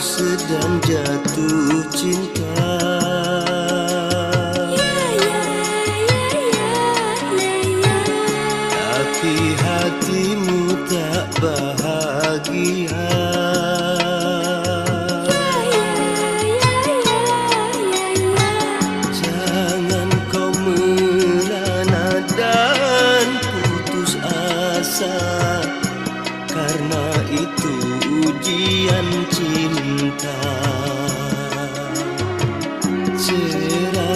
sedang jatuh cinta. Tapi hatimu tak bahagia. Jangan kau merana dan putus asa, karena itu ujian cinta. Cerah